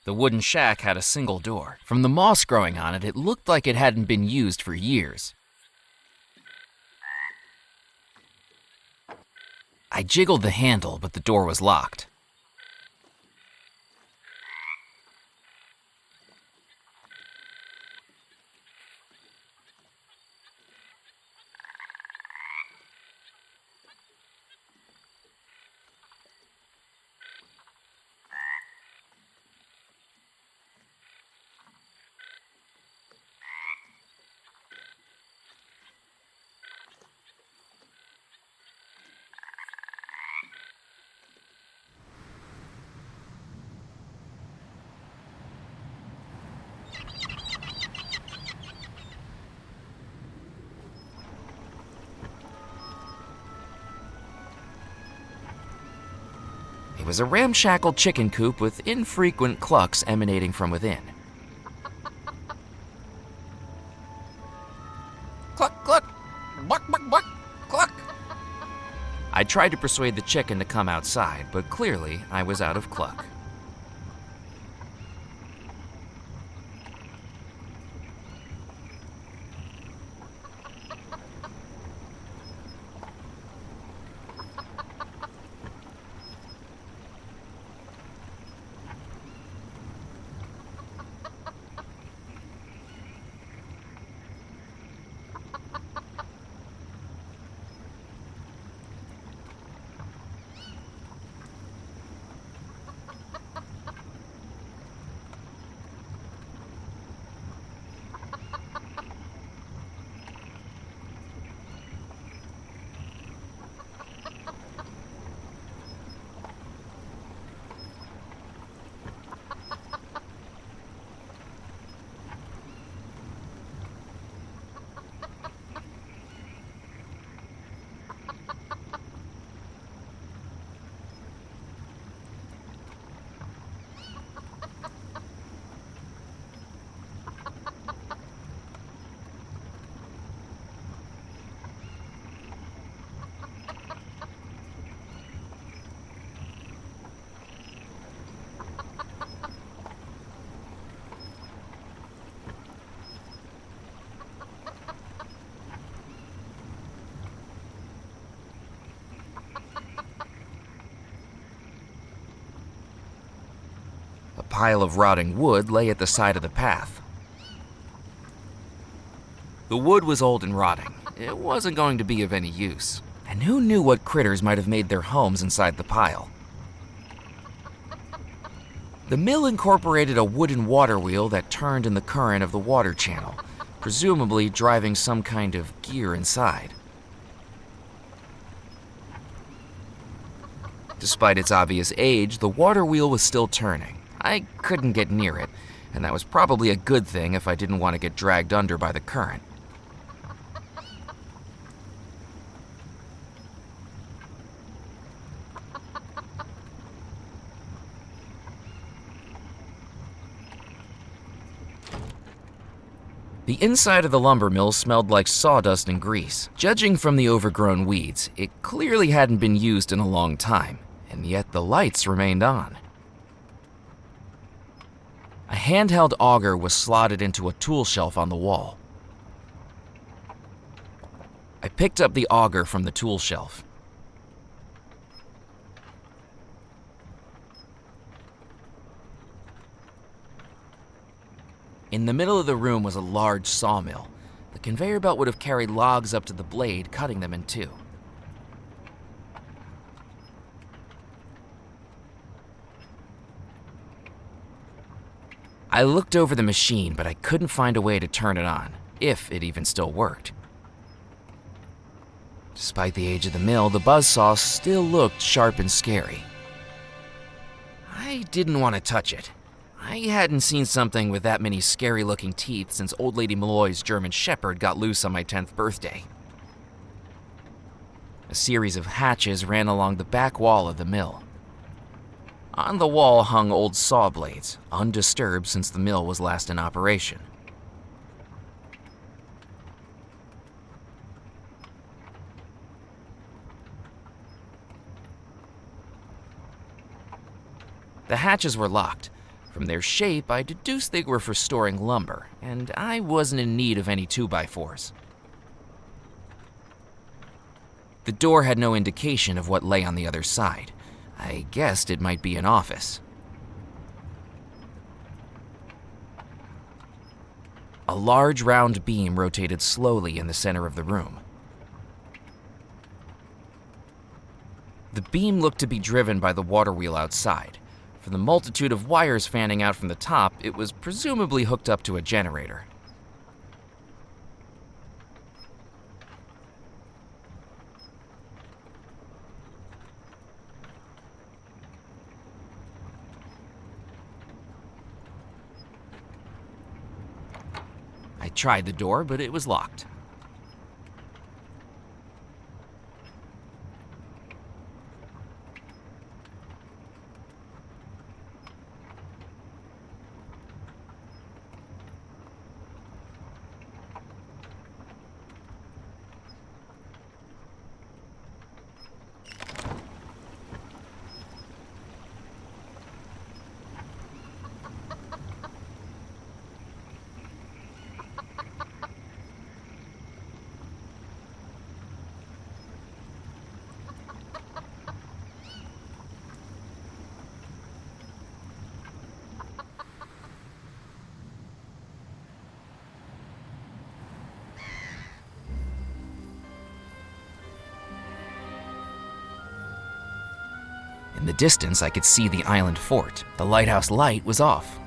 The wooden shack had a single door. From the moss growing on it, it looked like it hadn't been used for years. I jiggled the handle, but the door was locked. It was a ramshackle chicken coop with infrequent clucks emanating from within. Cluck, cluck, buck, buck, buck, cluck. I tried to persuade the chicken to come outside, but clearly I was out of cluck. A pile of rotting wood lay at the side of the path. The wood was old and rotting. It wasn't going to be of any use. And who knew what critters might have made their homes inside the pile? The mill incorporated a wooden water wheel that turned in the current of the water channel, presumably driving some kind of gear inside. Despite its obvious age, the water wheel was still turning. I couldn't get near it, and that was probably a good thing if I didn't want to get dragged under by the current. The inside of the lumber mill smelled like sawdust and grease. Judging from the overgrown weeds, it clearly hadn't been used in a long time, and yet the lights remained on. A handheld auger was slotted into a tool shelf on the wall. I picked up the auger from the tool shelf. In the middle of the room was a large sawmill. The conveyor belt would have carried logs up to the blade, cutting them in two. I looked over the machine, but I couldn't find a way to turn it on, if it even still worked. Despite the age of the mill, the buzzsaw still looked sharp and scary. I didn't want to touch it. I hadn't seen something with that many scary-looking teeth since Old Lady Malloy's German Shepherd got loose on my 10th birthday. A series of hatches ran along the back wall of the mill. On the wall hung old saw blades, undisturbed since the mill was last in operation. The hatches were locked. From their shape, I deduced they were for storing lumber, and I wasn't in need of any 2x4s. The door had no indication of what lay on the other side. I guessed it might be an office. A large round beam rotated slowly in the center of the room. The beam looked to be driven by the water wheel outside. For the multitude of wires fanning out from the top, it was presumably hooked up to a generator. I tried the door, but it was locked. In the distance, I could see the island fort. The lighthouse light was off.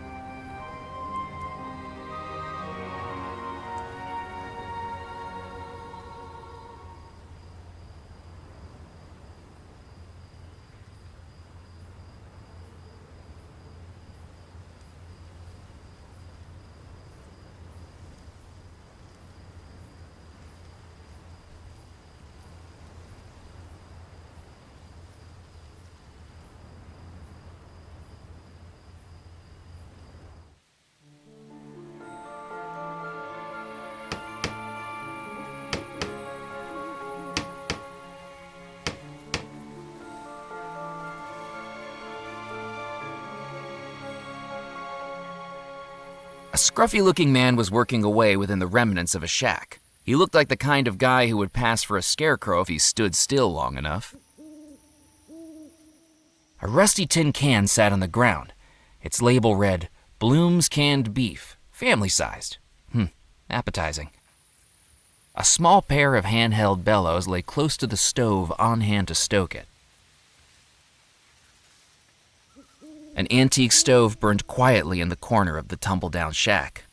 A scruffy-looking man was working away within the remnants of a shack. He looked like the kind of guy who would pass for a scarecrow if he stood still long enough. A rusty tin can sat on the ground. Its label read, "Bloom's Canned Beef, family-sized." Appetizing. A small pair of handheld bellows lay close to the stove on hand to stoke it. An antique stove burned quietly in the corner of the tumble-down shack.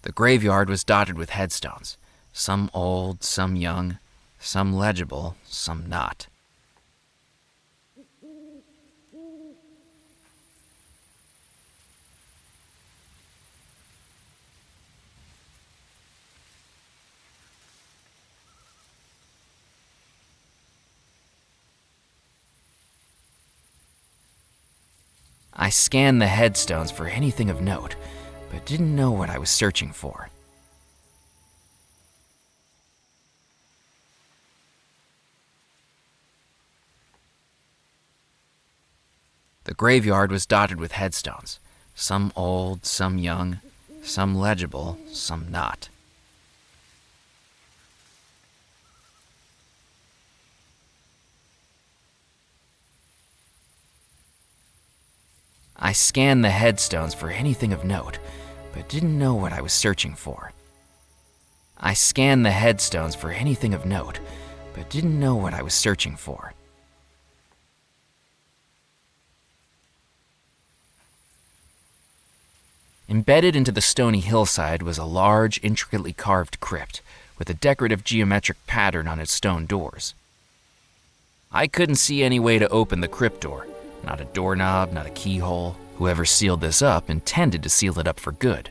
The graveyard was dotted with headstones, some old, some young, some legible, some not. I scanned the headstones for anything of note, but didn't know what I was searching for. The graveyard was dotted with headstones, some old, some young, some legible, some not. I scanned the headstones for anything of note, but didn't know what I was searching for. I scanned the headstones for anything of note, but didn't know what I was searching for. Embedded into the stony hillside was a large, intricately carved crypt with a decorative geometric pattern on its stone doors. I couldn't see any way to open the crypt door. Not a doorknob, not a keyhole. Whoever sealed this up intended to seal it up for good.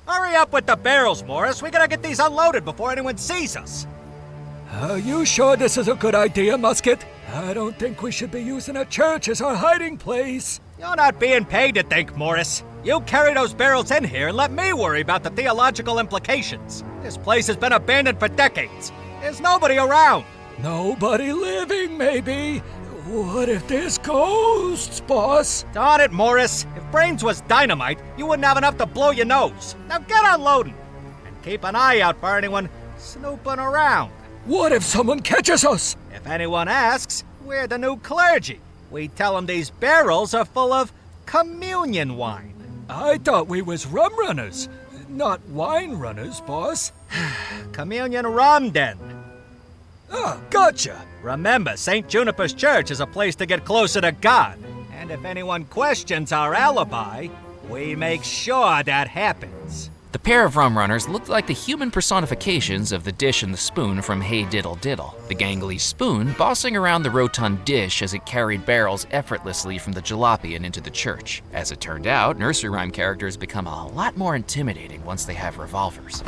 Hurry up with the barrels, Morris. We gotta get these unloaded before anyone sees us. Are you sure this is a good idea, Musket? I don't think we should be using a church as our hiding place. You're not being paid to think, Morris. You carry those barrels in here and let me worry about the theological implications. This place has been abandoned for decades. There's nobody around. Nobody living, maybe. What if there's ghosts, boss? Darn it, Morris. If brains was dynamite, you wouldn't have enough to blow your nose. Now get unloading. And keep an eye out for anyone snooping around. What if someone catches us? If anyone asks, we're the new clergy. We tell them these barrels are full of communion wine. I thought we was rum runners, not wine runners, boss. Communion rum, then. Ah, gotcha. Remember, St. Juniper's Church is a place to get closer to God. And if anyone questions our alibi, we make sure that happens. The pair of rum runners looked like the human personifications of the dish and the spoon from Hey Diddle Diddle, the gangly spoon bossing around the rotund dish as it carried barrels effortlessly from the jalopy and into the church. As it turned out, nursery rhyme characters become a lot more intimidating once they have revolvers.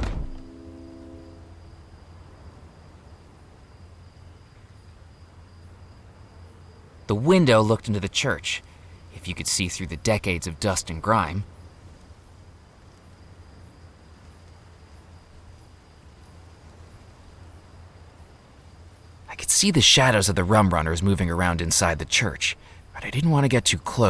The window looked into the church, if you could see through the decades of dust and grime. I could see the shadows of the rum runners moving around inside the church, but I didn't want to get too close.